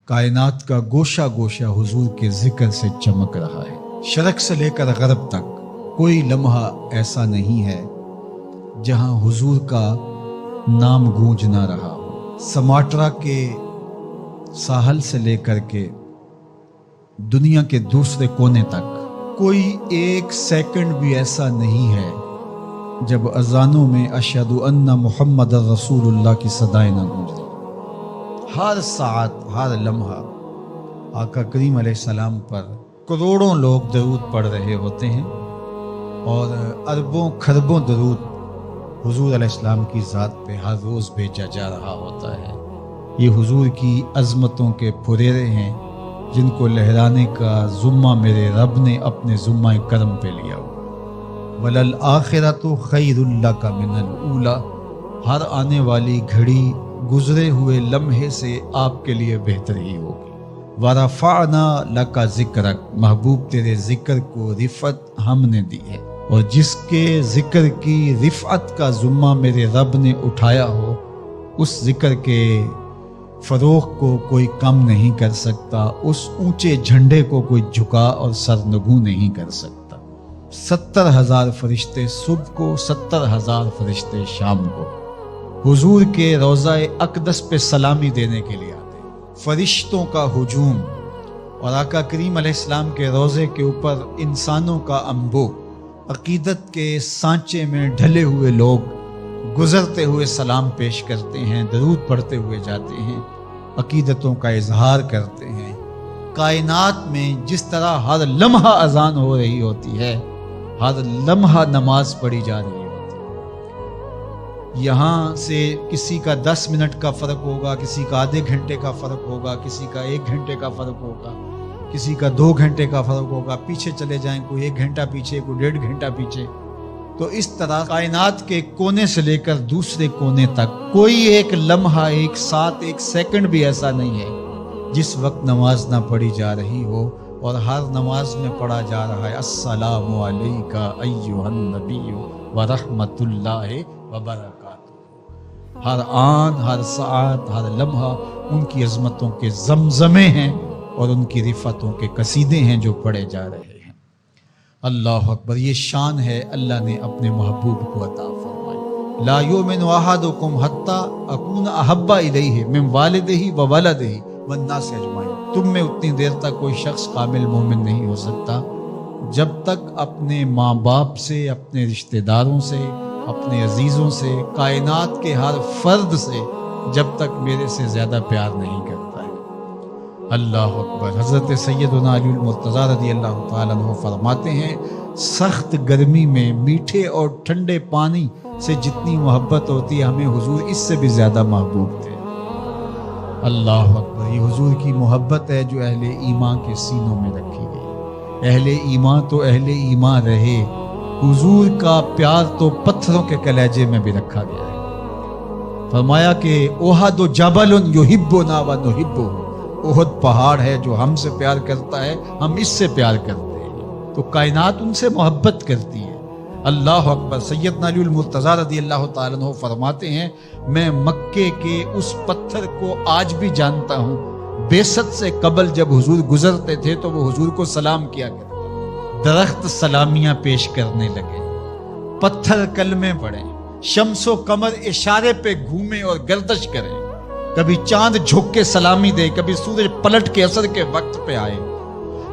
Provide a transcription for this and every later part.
کائنات کا گوشہ گوشہ حضور کے ذکر سے چمک رہا ہے۔ شرق سے لے کر غرب تک کوئی لمحہ ایسا نہیں ہے جہاں حضور کا نام گونج نہ رہا ہو۔ سماٹرا کے ساحل سے لے کر کے دنیا کے دوسرے کونے تک کوئی ایک سیکنڈ بھی ایسا نہیں ہے جب اذانوں میں اشہد ان محمد رسول اللہ کی صدائیں نہ گونجیں۔ ہر ساعت ہر لمحہ آقا کریم علیہ السلام پر کروڑوں لوگ درود پڑھ رہے ہوتے ہیں اور اربوں کھربوں درود حضور علیہ السلام کی ذات پہ ہر روز بھیجا جا رہا ہوتا ہے۔ یہ حضور کی عظمتوں کے پھریرے ہیں جن کو لہرانے کا ذمہ میرے رب نے اپنے ذمہ کرم پہ لیا ہوا۔ وَلَلْآخِرَةُ خَيْرٌ لَكَ مِنَ الْأُولَى، ہر آنے والی گھڑی گزرے ہوئے لمحے سے آپ کے لیے بہتر ہی ہوگی۔ وَرَفَعْنَا لَكَ ذِكْرَكَ، محبوب تیرے ذکر کو رفعت ہم نے دی ہے، اور جس کے ذکر کی رفعت کا ذمہ میرے رب نے اٹھایا ہو اس ذکر کے فروغ کو کوئی کم نہیں کر سکتا، اس اونچے جھنڈے کو کوئی جھکا اور سرنگوں نہیں کر سکتا۔ 70,000 فرشتے صبح کو، 70,000 فرشتے شام کو حضور کے روضہ اقدس پہ سلامی دینے کے لیے آتے ہیں۔ فرشتوں کا ہجوم اور آقا کریم علیہ السلام کے روضے کے اوپر انسانوں کا انبو، عقیدت کے سانچے میں ڈھلے ہوئے لوگ گزرتے ہوئے سلام پیش کرتے ہیں، درود پڑھتے ہوئے جاتے ہیں، عقیدتوں کا اظہار کرتے ہیں۔ کائنات میں جس طرح ہر لمحہ اذان ہو رہی ہوتی ہے، ہر لمحہ نماز پڑھی جا رہی ہوتی ہے، یہاں سے کسی کا 10 منٹ کا فرق ہوگا، کسی کا آدھے گھنٹے کا فرق ہوگا، کسی کا 1 گھنٹے کا فرق ہوگا، کسی کا 2 گھنٹے کا فرق ہوگا، پیچھے چلے جائیں کوئی 1 گھنٹہ پیچھے، کوئی 1.5 گھنٹہ پیچھے۔ تو اس طرح کائنات کے کونے سے لے کر دوسرے کونے تک کوئی ایک لمحہ، ایک ساتھ، ایک سیکنڈ بھی ایسا نہیں ہے جس وقت نماز نہ پڑھی جا رہی ہو، اور ہر نماز میں پڑھا جا رہا ہے السلام علیکہ ایھا النبی ورحمۃ اللہ وبرکاتہ۔ ہر آن، ہر ساعت، ہر لمحہ ان کی عظمتوں کے زمزمے ہیں اور ان کی رفعتوں کے قصیدے ہیں جو پڑھے جا رہے ہیں۔ اللہ اکبر، یہ شان ہے اللہ نے اپنے محبوب کو عطا فرمائی۔ لا یؤمن احدکم حتی اکون احب الیہ من والدہ وولدہ والناس اجمعین، تم میں اتنی دیر تک کوئی شخص کامل مومن نہیں ہو سکتا جب تک اپنے ماں باپ سے، اپنے رشتہ داروں سے، اپنے عزیزوں سے، کائنات کے ہر فرد سے جب تک میرے سے زیادہ پیار نہیں کرتا ہے۔ اللہ اکبر۔ حضرت سیدنا علی المرتضیٰ رضی اللہ تعالیٰ عنہ فرماتے ہیں، سخت گرمی میں میٹھے اور ٹھنڈے پانی سے جتنی محبت ہوتی ہے ہمیں حضور اس سے بھی زیادہ محبوب تھے۔ اللہ اکبر۔ یہ حضور کی محبت ہے جو اہل ایمان کے سینوں میں رکھی گئی۔ اہل ایمان تو اہل ایمان رہے، حضور کا پیار تو پتھروں کے کلیجے میں بھی رکھا گیا ہے۔ فرمایا کہ احد جبل یحبنا ونحبہ، احد پہاڑ ہے جو ہم سے پیار کرتا ہے، ہم اس سے پیار کرتے ہیں، تو کائنات ان سے محبت کرتی ہے۔ اللہ اکبر۔ سیدنا علی المرتضیٰ رضی اللہ تعالیٰ عنہ فرماتے ہیں، میں مکے کے اس پتھر کو آج بھی جانتا ہوں، بعثت سے قبل جب حضور گزرتے تھے تو وہ حضور کو سلام کیا کرتے، درخت سلامیاں پیش کرنے لگے، پتھر کلمے پڑھیں، شمس و قمر اشارے پہ گھومیں اور گردش کریں، کبھی چاند جھک کے سلامی دے، کبھی سورج پلٹ کے اثر کے وقت پہ آئے،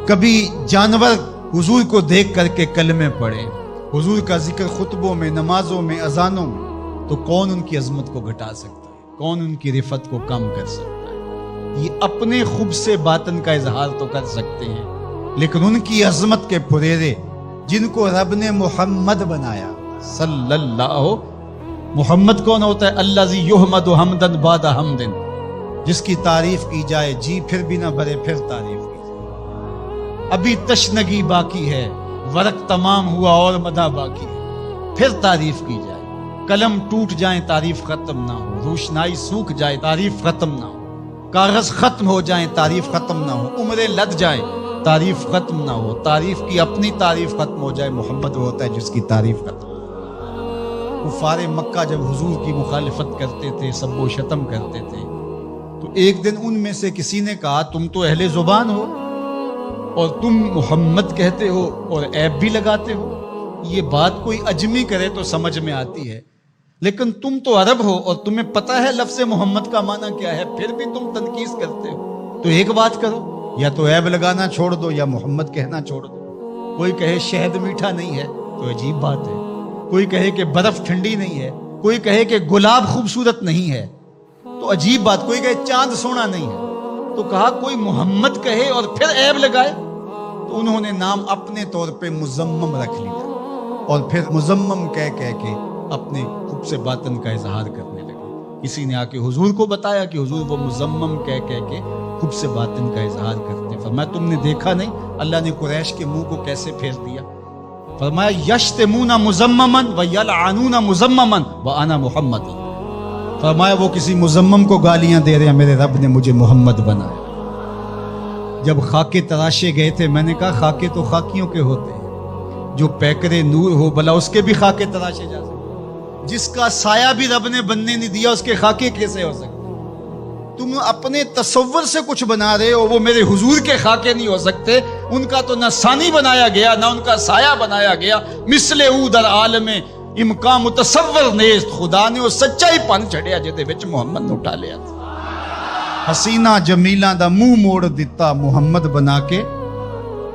کبھی جانور حضور کو دیکھ کر کے کلمے پڑھے، حضور کا ذکر خطبوں میں، نمازوں میں، اذانوں میں، تو کون ان کی عظمت کو گھٹا سکتا ہے؟ کون ان کی رفعت کو کم کر سکتا ہے؟ یہ اپنے خوب سے باطن کا اظہار تو کر سکتے ہیں، لیکن ان کی عظمت کے پھریرے جن کو رب نے محمد بنایا صلی اللہ، محمد کون ہوتا ہے؟ الذی یحمد حمدا بعد حمد، جس کی تعریف کی جائے جی پھر بھی نہ بھرے، پھر تعریف کی جائے۔ ابھی تشنگی باقی ہے، ورق تمام ہوا اور مدح باقی ہے، پھر تعریف کی جائے۔ قلم ٹوٹ جائیں تعریف ختم نہ ہو، روشنائی سوکھ جائے تعریف ختم نہ ہو، کاغذ ختم ہو جائیں تعریف ختم نہ ہو، عمریں لد جائیں تعریف ختم نہ ہو، تعریف کی اپنی تعریف ختم ہو جائے، محمد وہ ہوتا ہے جس کی تعریف ختم ہو۔ کفار مکہ جب حضور کی مخالفت کرتے تھے، سب و شتم کرتے تھے، تو ایک دن ان میں سے کسی نے کہا تم تو اہل زبان ہو اور تم محمد کہتے ہو اور عیب بھی لگاتے ہو، یہ بات کوئی اجمی کرے تو سمجھ میں آتی ہے، لیکن تم تو عرب ہو اور تمہیں پتہ ہے لفظ محمد کا معنی کیا ہے، پھر بھی تم تنقیص کرتے ہو۔ تو ایک بات کرو، یا تو عیب لگانا چھوڑ دو یا محمد کہنا چھوڑ دو۔ کوئی کہے شہد میٹھا نہیں ہے تو عجیب بات ہے، کوئی کہے کہ برف ٹھنڈی نہیں ہے، کوئی کہے کہ گلاب خوبصورت نہیں ہے تو عجیب بات، کوئی کہے چاند سونا نہیں ہے، تو کہا کوئی محمد کہے اور پھر عیب لگائے، تو انہوں نے نام اپنے طور پہ مزمم رکھ لیا اور پھر مزمم کہہ کے اپنے خوب سے باطن کا اظہار کرنے لگے۔ کسی نے آ کے حضور کو بتایا کہ حضور وہ مزمم کہہ کے خوب سے باطن کا اظہار کرتے، فرمایا تم نے دیکھا نہیں اللہ نے قریش کے منہ کو کیسے پھیر دیا؟ فرمایا یشتمون مزمما ویلعنون مزمما وانا محمد، فرمایا وہ کسی مزمم کو گالیاں دے رہے ہیں، میرے رب نے مجھے محمد بنایا۔ جب خاکے تراشے گئے تھے میں نے کہا خاکے تو خاکیوں کے ہوتے ہیں، جو پیکرے نور ہو بھلا اس کے بھی خاکے تراشے جا سکتے، جس کا سایہ بھی رب نے بننے نہیں دیا اس کے خاکے کیسے ہو سکتے؟ تم اپنے تصور سے کچھ بنا رہے ہو، وہ میرے حضور کے خاکے نہیں ہو سکتے، ان کا تو نہ ثانی بنایا گیا نہ ان کا سایہ بنایا گیا، مثل او در عالم امکان متصور نیست، خدا نے وہ سچائی پن چڑھیا جہدے وچ محمد نو اٹھا لیا تھا۔ حسینہ جمیلہ دا منہ موڑ دیتا محمد بنا کے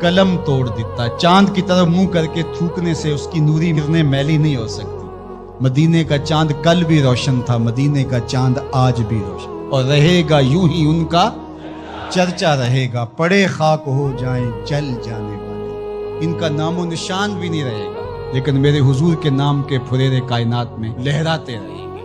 قلم توڑ دیتا، چاند کی طرف منہ کر کے تھوکنے سے اس کی نوری کرنے میلی نہیں ہو سکتی۔ مدینے کا چاند کل بھی روشن تھا، مدینے کا چاند آج بھی روشن، اور رہے گا یوں ہی ان کا چرچا رہے گا، پڑے خاک ہو جائیں جل جانے والے، ان کا نام و نشان بھی نہیں رہے گا، لیکن میرے حضور کے نام کے پھریرے کائنات میں لہراتے رہے۔